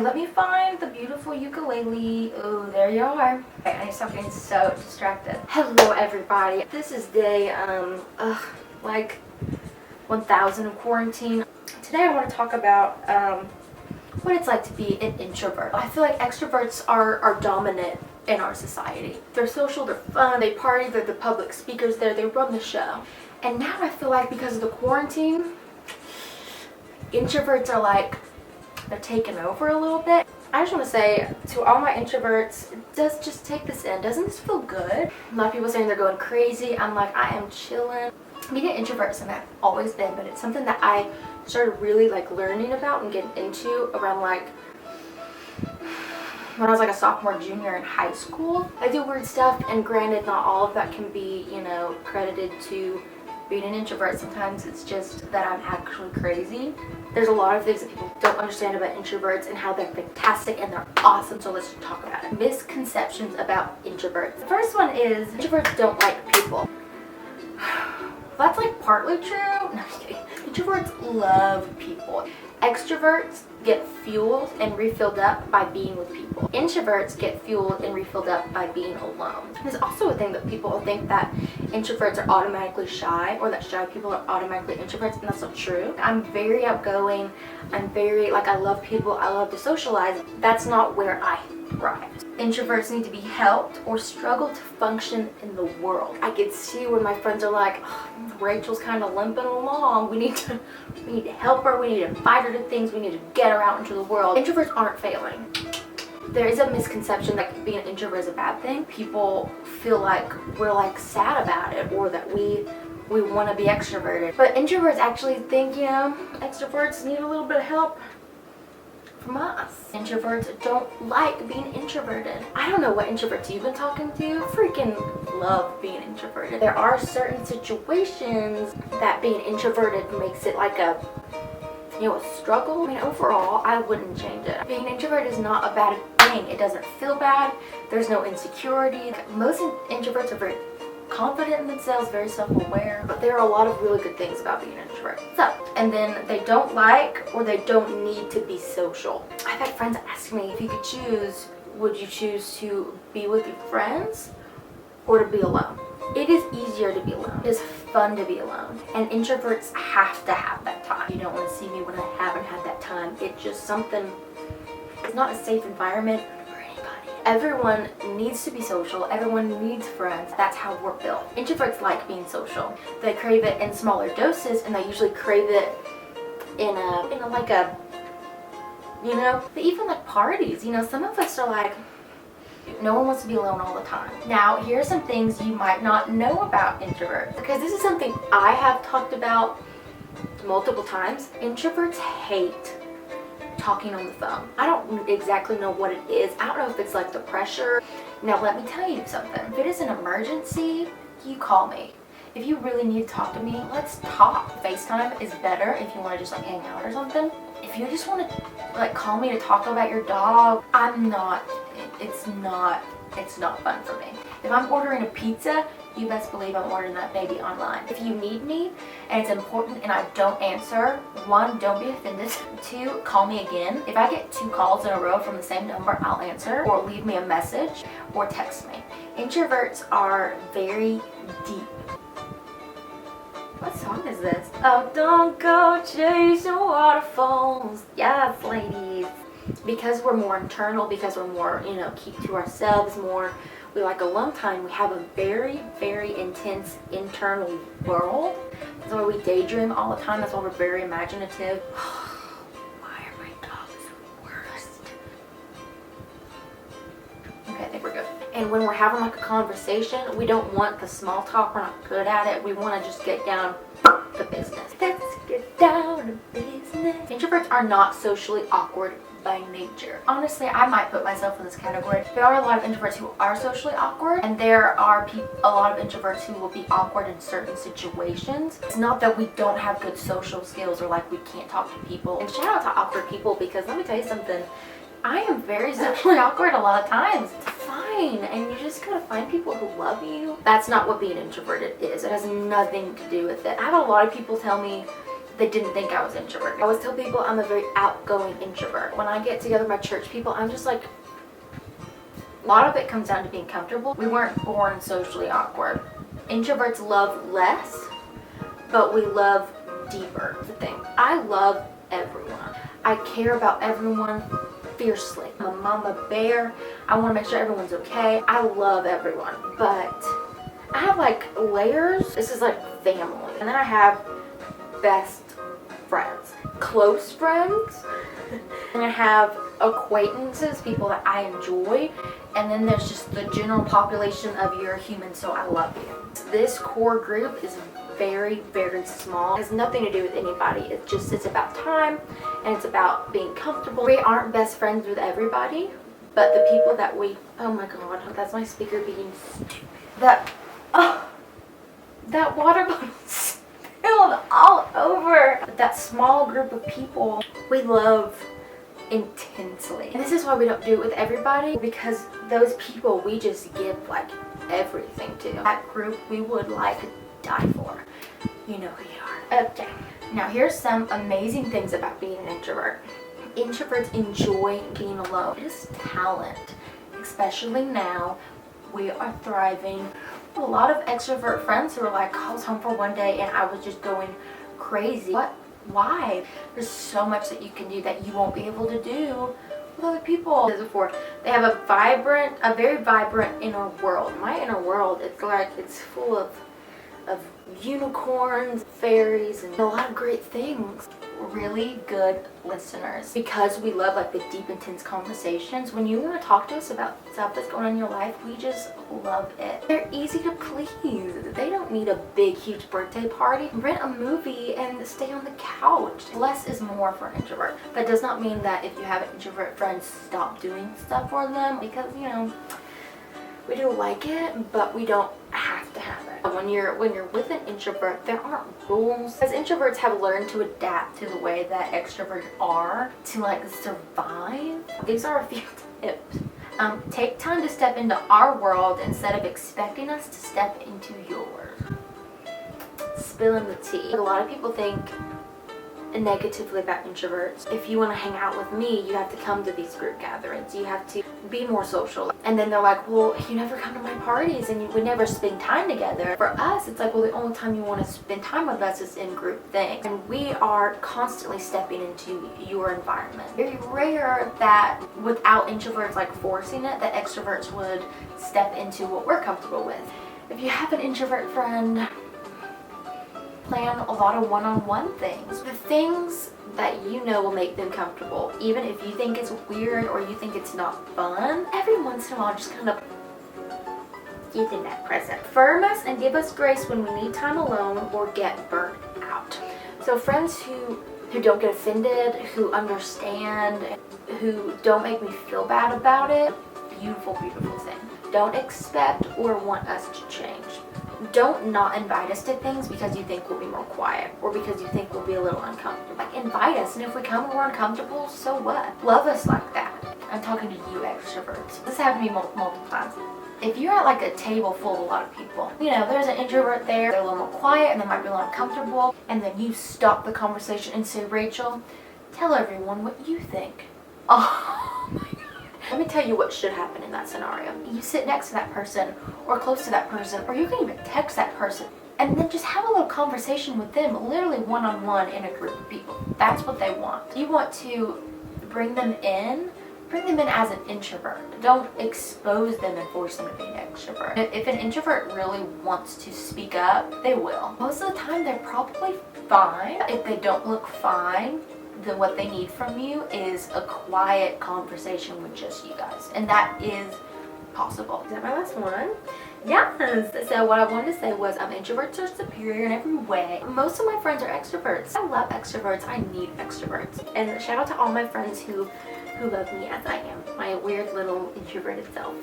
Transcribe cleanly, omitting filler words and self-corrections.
Let me find the beautiful ukulele. Oh, there you are. Okay, I need to stop getting so distracted. Hello everybody. This is day like 1000 of quarantine. Today I want to talk about what it's like to be an introvert. I feel like extroverts are dominant in our society. They're social, they're fun, they party, they're the public speakers there, they run the show. And now I feel like because of the quarantine, introverts are like, they're taking over a little bit. I just want to say to all my introverts, just take this in. Doesn't this feel good? A lot of people saying they're going crazy. I'm like, I am chilling. Being an introvert is something I've always been, but it's something that I started really like learning about and getting into around like when I was like a sophomore, junior in high school. I do weird stuff, and granted, not all of that can be, credited to being an introvert. Sometimes it's just that I'm actually crazy. There's a lot of things that people don't understand about introverts and how they're fantastic and they're awesome, so let's talk about it. Misconceptions about introverts. The first one is introverts don't like people. That's like partly true. No, I'm just kidding. Introverts love people. Extroverts get fueled and refilled up by being with people. Introverts get fueled and refilled up by being alone. There's also a thing that people think that introverts are automatically shy, or that shy people are automatically introverts, and that's not true. I'm very outgoing. I'm very, I love people. I love to socialize. That's not where I thrive. Introverts need to be helped or struggle to function in the world. I can see when my friends are like, oh, Rachel's kind of limping along. We need to help her. We need to invite her to things. We need to get her out into the world. Introverts aren't failing. There is a misconception that being an introvert is a bad thing. People feel like we're like sad about it, or that we want to be extroverted. But introverts actually think, extroverts need a little bit of help from us. Introverts don't like being introverted. I don't know what introverts you've been talking to. I freaking love being introverted. There are certain situations that being introverted makes it like a struggle. I mean, overall, I wouldn't change it. Being an introvert is not a bad thing. It doesn't feel bad. There's no insecurity. Most introverts are very confident in themselves, very self-aware, but there are a lot of really good things about being an introvert. So, and then they don't like or they don't need to be social. I've had friends ask me, if you could choose, would you choose to be with your friends or to be alone? It is easier to be alone. It is fun to be alone. And introverts have to have that time. You don't want to see me when I haven't had that time. It's just something, it's not a safe environment for anybody. Everyone needs to be social. Everyone needs friends. That's how we're built. Introverts like being social. They crave it in smaller doses, and they usually crave it in a but even like parties, some of us are like, no one wants to be alone all the time. Now, here are some things you might not know about introverts, because this is something I have talked about multiple times. Introverts hate talking on the phone. I don't exactly know what it is. I don't know if it's like the pressure. Now, let me tell you something. If it is an emergency, you call me. If you really need to talk to me, let's talk. FaceTime is better if you want to just like hang out or something. If you just want to like call me to talk about your dog, it's not fun for me. If I'm ordering a pizza, you best believe I'm ordering that baby online. If you need me and it's important and I don't answer, 1, don't be offended. 2, call me again. If I get 2 calls in a row from the same number, I'll answer, or leave me a message, or text me. Introverts are very deep. What song is this? Oh, don't go chasing waterfalls. Yes, ladies. Because we're more internal, because we're more, keep to ourselves more, we like alone time, we have a very, very intense internal world. That's why we daydream all the time. That's why we're very imaginative. Why are my dogs the worst? Okay, I think we're good. And when we're having like a conversation, we don't want the small talk. We're not good at it. We want to just get down to business. Let's get down to business. Introverts are not socially awkward by nature. Honestly, I might put myself in this category. There are a lot of introverts who are socially awkward, and there are a lot of introverts who will be awkward in certain situations. It's not that we don't have good social skills or like we can't talk to people. And shout out to awkward people, because let me tell you something, I am very socially awkward a lot of times. It's fine, and you just gotta find people who love you. That's not what being introverted is. It has nothing to do with it. I have a lot of people tell me they didn't think I was introverted. I always tell people I'm a very outgoing introvert. When I get together with my church people, I'm just like, a lot of it comes down to being comfortable. We weren't born socially awkward. Introverts love less, but we love deeper. That's the thing. I love everyone. I care about everyone fiercely. I'm a mama bear. I want to make sure everyone's okay. I love everyone, but I have like layers. This is like family. And then I have best friends, close friends, and I have acquaintances, people that I enjoy, and then there's just the general population of you're a human, so I love you. This core group is very, very small. It has nothing to do with anybody. It's about time, and it's about being comfortable. We aren't best friends with everybody, but the people that we, oh my god, that's my speaker being stupid. That water bottle spilled all over. But that small group of people we love intensely. And this is why we don't do it with everybody, because those people we just give like everything to. That group we would like die for. You know who you are. Okay, now here's some amazing things about being an introvert. Introverts enjoy being alone. It is talent, especially now. We are thriving. A lot of extrovert friends who are like, I was home for one day and I was just going crazy. What? Why? There's so much that you can do that you won't be able to do with other people. Before, they have a very vibrant inner world. My inner world, it's full of unicorns, fairies, and a lot of great things. Really good listeners, because we love like the deep, intense conversations. When you want to talk to us about stuff that's going on in your life, we just love it. They're easy to please. They don't need a big, huge birthday party. Rent a movie and stay on the couch. Less is more for an introvert. That does not mean that if you have an introvert friend, stop doing stuff for them, because you know, we do like it, but we don't have to have it. When you're with an introvert, there aren't rules. As introverts have learned to adapt to the way that extroverts are to like survive. These are a few tips. Take time to step into our world instead of expecting us to step into yours. Spilling the tea. A lot of people think negatively about introverts. If you want to hang out with me, you have to come to these group gatherings. You have to be more social. And then they're like, well, you never come to my parties and we never spend time together. For us, it's like, well, the only time you want to spend time with us is in group things. And we are constantly stepping into your environment. Very rare that without introverts like forcing it, that extroverts would step into what we're comfortable with. If you have an introvert friend, plan a lot of one-on-one things. The things that you know will make them comfortable, even if you think it's weird or you think it's not fun. Every once in a while, just kind of give them that present. Affirm us and give us grace when we need time alone or get burnt out. So friends who don't get offended, who understand, who don't make me feel bad about it, beautiful, beautiful thing. Don't expect or want us to change. Don't not invite us to things because you think we'll be more quiet or because you think we'll be a little uncomfortable. Like, invite us, and if we come and we're uncomfortable, so what? Love us like that. I'm talking to you extroverts. This happened to me multiple times. If you're at like a table full of a lot of people, you know, there's an introvert there, they're a little more quiet and they might be a little uncomfortable, and then you stop the conversation and say, Rachel, tell everyone what you think. Oh my God. Let me tell you what should happen in that scenario. You sit next to that person or close to that person, or you can even text that person and then just have a little conversation with them, literally one-on-one in a group of people. That's what they want. You want to bring them in as an introvert. Don't expose them and force them to be an extrovert. If an introvert really wants to speak up, they will. Most of the time, they're probably fine. If they don't look fine, then what they need from you is a quiet conversation with just you guys. And that is possible. Is that my last one? Yes! So what I wanted to say was introverts are superior in every way. Most of my friends are extroverts. I love extroverts. I need extroverts. And shout out to all my friends who love me as I am. My weird little introverted self.